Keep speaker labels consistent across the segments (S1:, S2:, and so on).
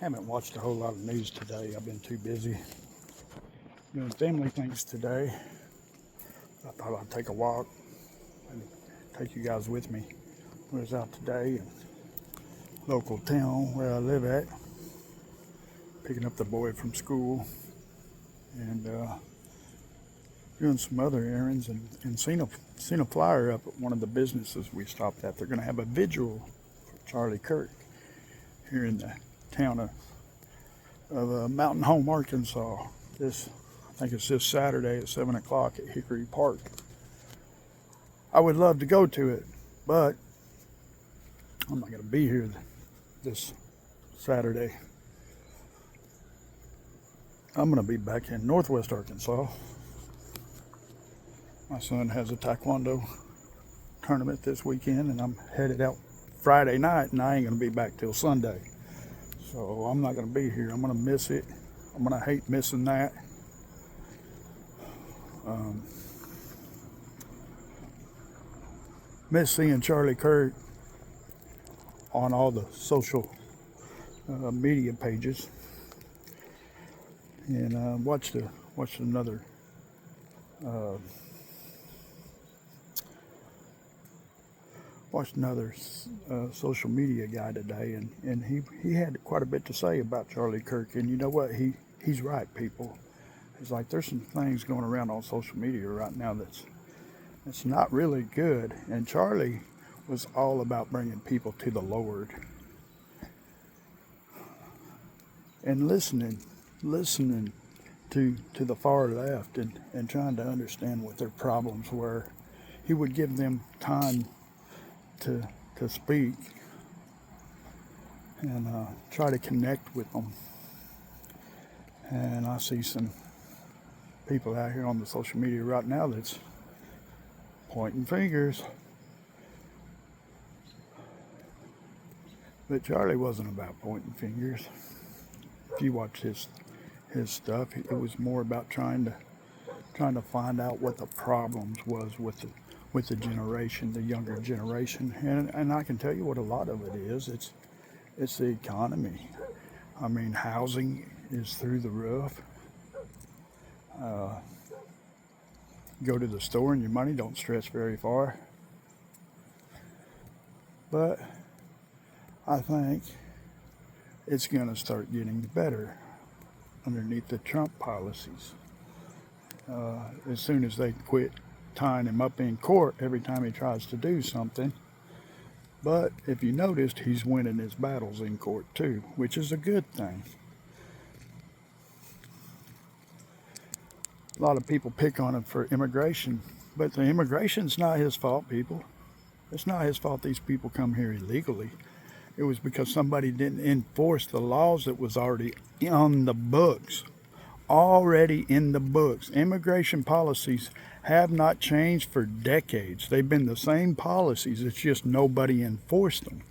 S1: Haven't watched a whole lot of news today. I've been too busy doing family things today. I thought I'd take a walk and take you guys with me. I was out today in local town where I live at, picking up the boy from school and doing some other errands and seen a flyer up at one of the businesses we stopped at. They're going to have a vigil for Charlie Kirk here in the town of Mountain Home, Arkansas. I think it's this Saturday at 7 o'clock at Hickory Park. I would love to go to it, but I'm not going to be here this Saturday. I'm going to be back in Northwest Arkansas. My son has a taekwondo tournament this weekend, and I'm headed out Friday night, and I ain't going to be back till Sunday. So I'm not going to be here. I'm going to miss it. I'm going to hate missing that. Miss seeing Charlie Kirk on all the social media pages, and watched another social media guy today, and he had quite a bit to say about Charlie Kirk. And you know what? He's right, people. It's like there's some things going around on social media right now that's not really good. And Charlie was all about bringing people to the Lord and listening to the far left and trying to understand what their problems were. He would give them time to speak and try to connect with them. And I see some people out here on the social media right now that's pointing fingers. But Charlie wasn't about pointing fingers. If you watch his stuff, it was more about trying to find out what the problems was with the generation, the younger generation. And I can tell you what a lot of it is. It's the economy. I mean, housing is through the roof. Go to the store and your money don't stretch very far. But I think it's going to start getting better underneath the Trump policies. As soon as they quit tying him up in court every time he tries to do something. But if you noticed, he's winning his battles in court too, which is a good thing. A lot of people pick on him for immigration, but the immigration's not his fault, people. It's not his fault these people come here illegally. It was because somebody didn't enforce the laws that was already on the books. Already in the books. Immigration policies have not changed for decades. They've been the same policies, it's just nobody enforced them.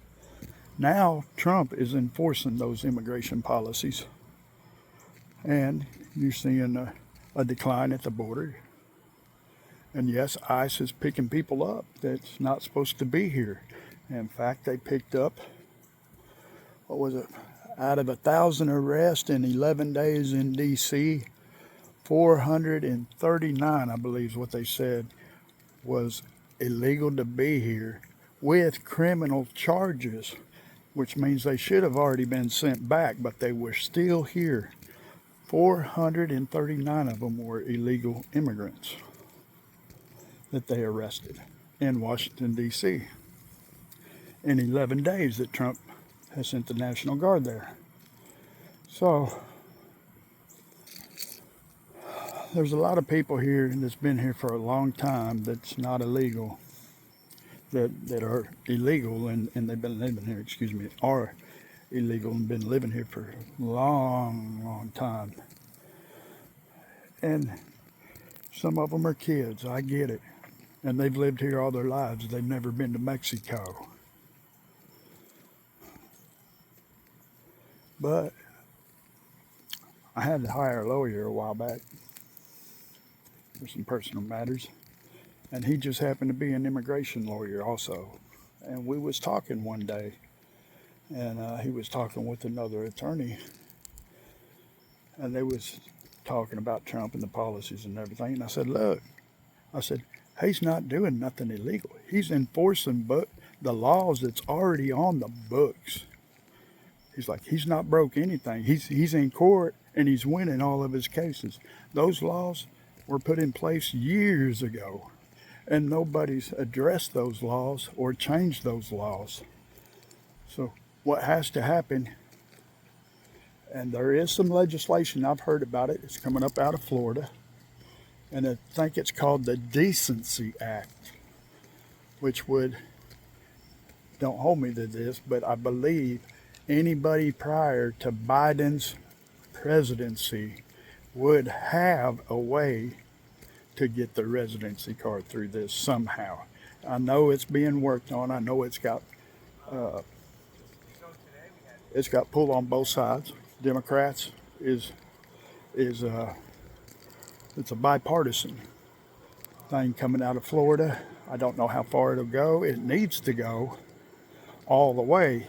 S1: Now Trump is enforcing those immigration policies. And you're seeing a decline at the border. And yes, ICE is picking people up that's not supposed to be here. In fact, they picked up, what was it, out of 1,000 arrests in 11 days in D.C., 439, I believe is what they said, was illegal to be here with criminal charges, which means they should have already been sent back, but they were still here. 439 of them were illegal immigrants that they arrested in Washington, D.C. in 11 days that Trump has sent the National Guard there. So there's a lot of people here that's been here for a long time that's not illegal, that are illegal and they've been living here, are illegal and been living here for a long time. And some of them are kids, I get it. And they've lived here all their lives. They've never been to Mexico. But I had to hire a lawyer a while back for some personal matters. And he just happened to be an immigration lawyer also. And we was talking one day. and he was talking with another attorney, and they was talking about Trump and the policies and everything. And I said, look, I said, he's not doing nothing illegal. He's enforcing the laws that's already on the books. He's like, he's not broke anything. He's in court and he's winning all of his cases. Those laws were put in place years ago, and nobody's addressed those laws or changed those laws. So what has to happen, and there is some legislation, I've heard about it, it's coming up out of Florida, and I think it's called the Decency Act, which would, don't hold me to this, but I believe anybody prior to Biden's presidency would have a way to get the residency card through this somehow. I know it's being worked on. I know it's got pull on both sides. Democrats is it's a bipartisan thing coming out of Florida. I don't know how far it'll go. It needs to go all the way.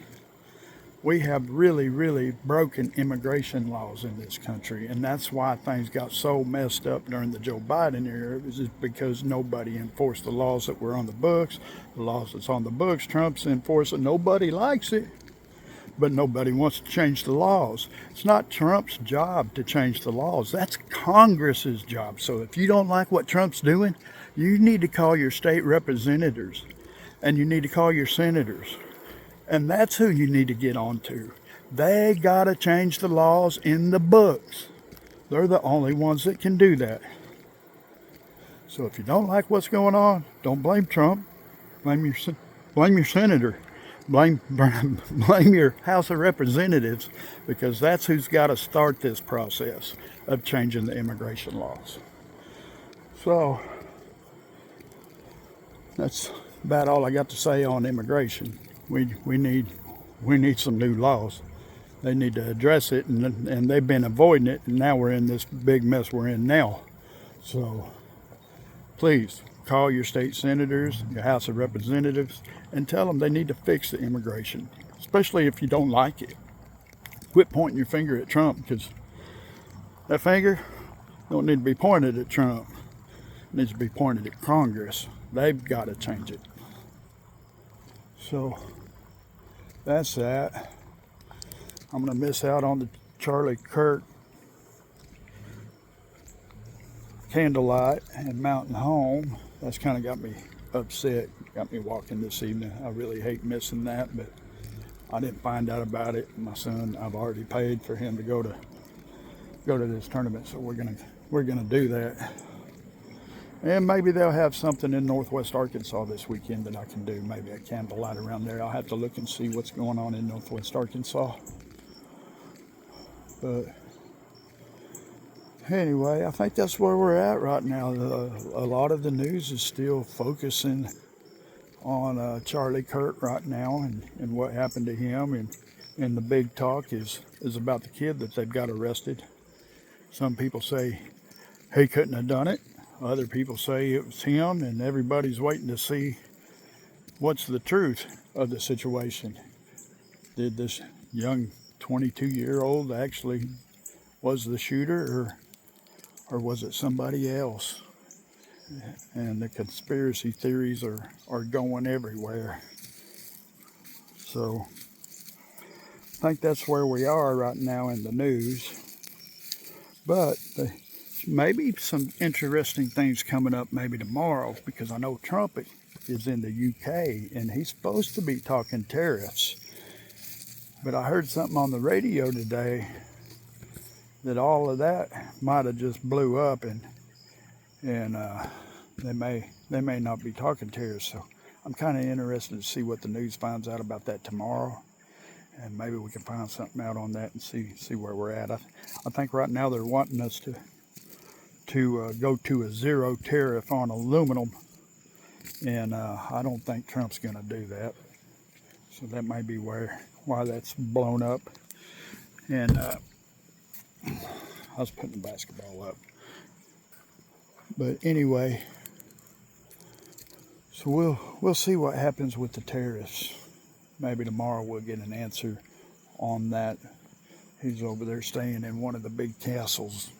S1: We have really, really broken immigration laws in this country, and that's why things got so messed up during the Joe Biden era, is because nobody enforced the laws that were on the books. The laws that's on the books, Trump's enforcing. Nobody likes it, but nobody wants to change the laws. It's not Trump's job to change the laws. That's Congress's job. So if you don't like what Trump's doing, you need to call your state representatives, and you need to call your senators. And that's who you need to get on to. They got to change the laws in the books. They're the only ones that can do that. So if you don't like what's going on, don't blame Trump. Blame your senator. Blame your House of Representatives, because that's who's got to start this process of changing the immigration laws. So that's about all I got to say on immigration. We need some new laws. They need to address it, and they've been avoiding it, and now we're in this big mess we're in now. So please call your state senators, your House of Representatives, and tell them they need to fix the immigration, especially if you don't like it. Quit pointing your finger at Trump, because that finger don't need to be pointed at Trump. It needs to be pointed at Congress. They've got to change it. So that's that. I'm going to miss out on the Charlie Kirk candlelight and mountain home. That's kind of got me upset, got me walking this evening. I really hate missing that, but I didn't find out about it. My son, I've already paid for him to go to this tournament, so we're gonna do that. And maybe they'll have something in Northwest Arkansas this weekend that I can do. Maybe a candlelight around there. I'll have to look and see what's going on in Northwest Arkansas. But anyway, I think that's where we're at right now. A lot of the news is still focusing on Charlie Kirk right now, and what happened to him. And the big talk is about the kid that they've got arrested. Some people say he couldn't have done it. Other people say it was him, and everybody's waiting to see what's the truth of the situation. Did this young 22-year-old actually was the shooter, or was it somebody else? And the conspiracy theories are going everywhere. So I think that's where we are right now in the news. But maybe some interesting things coming up maybe tomorrow, because I know Trump is in the UK and he's supposed to be talking tariffs. But I heard something on the radio today that all of that might have just blew up, and they may not be talking tariffs. So I'm kind of interested to see what the news finds out about that tomorrow, and maybe we can find something out on that and see where we're at. I think right now they're wanting us to go to a zero tariff on aluminum, and I don't think Trump's going to do that. So that may be why that's blown up. And I was putting the basketball up. But anyway, so we'll see what happens with the tariffs. maybe tomorrow we'll get an answer on that. He's over there staying in one of the big castles.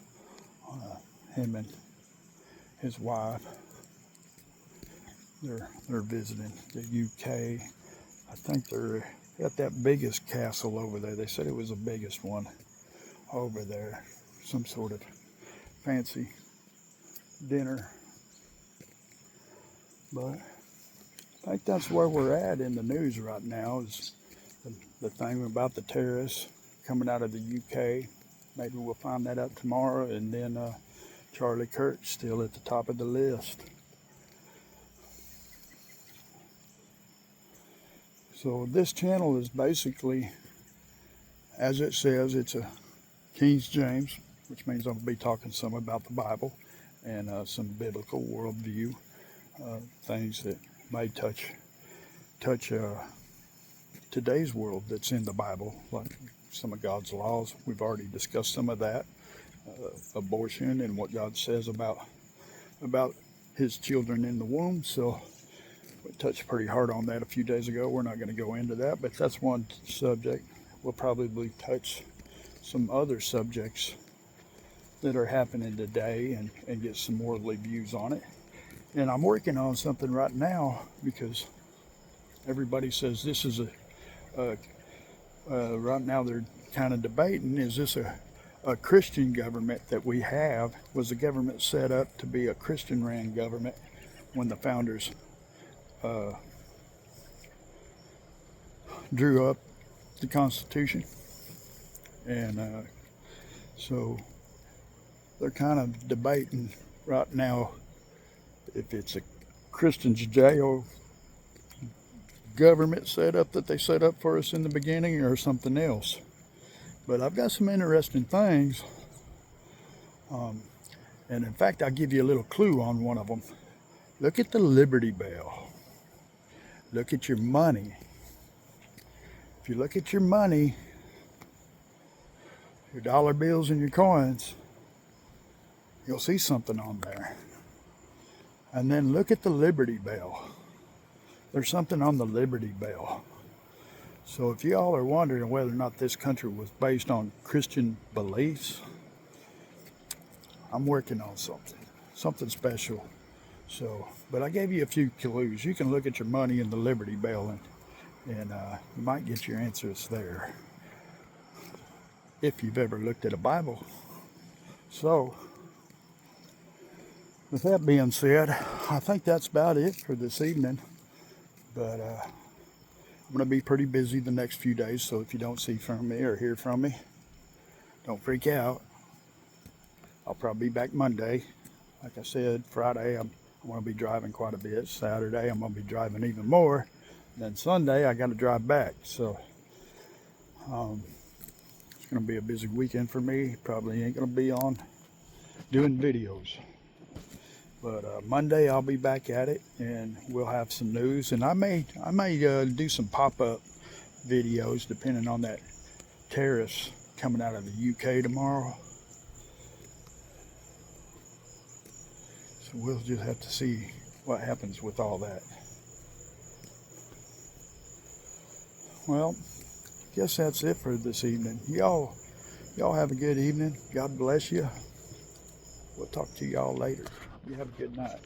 S1: Him and his wife. They're visiting the UK. I think they're at that biggest castle over there. They said it was the biggest one over there. Some sort of fancy dinner. But I think that's where we're at in the news right now, is the thing about the terrorists coming out of the UK. Maybe we'll find that out tomorrow. And then Charlie Kirk still at the top of the list. So this channel is basically, as it says, it's a King James, which means I'll be talking some about the Bible and some biblical worldview, things that may touch today's world that's in the Bible, like some of God's laws. We've already discussed some of that, abortion and what God says about his children in the womb. So we touched pretty hard on that a few days ago. We're not going to go into that, but that's one subject. We'll probably touch some other subjects that are happening today and get some worldly views on it. And I'm working on something right now, because everybody says this is right now they're kind of debating, is this a Christian government that we have? Was the government set up to be a Christian ran government when the founders drew up the Constitution? And so they're kind of debating right now if it's a Christian Judeo government set up that they set up for us in the beginning, or something else. But I've got some interesting things, and in fact I'll give you a little clue on one of them. Look at the Liberty Bell. Look at your money. If you look at your money, your dollar bills and your coins, you'll see something on there. And then look at the Liberty Bell. There's something on the Liberty Bell. So if y'all are wondering whether or not this country was based on Christian beliefs, I'm working on something special. So, but I gave you a few clues. You can look at your money in the Liberty Bell, and you might get your answers there, if you've ever looked at a Bible. So, with that being said, I think that's about it for this evening. But I'm going to be pretty busy the next few days, so if you don't see from me or hear from me, don't freak out. I'll probably be back Monday. Like I said, Friday I'm going to be driving quite a bit. Saturday I'm going to be driving even more. Then Sunday I got to drive back. So it's going to be a busy weekend for me. Probably ain't going to be on doing videos. But Monday I'll be back at it, and we'll have some news. And I may do some pop-up videos depending on that terrorist coming out of the UK tomorrow. So we'll just have to see what happens with all that. Well, I guess that's it for this evening. Y'all have a good evening. God bless you. We'll talk to y'all later. You have a good night.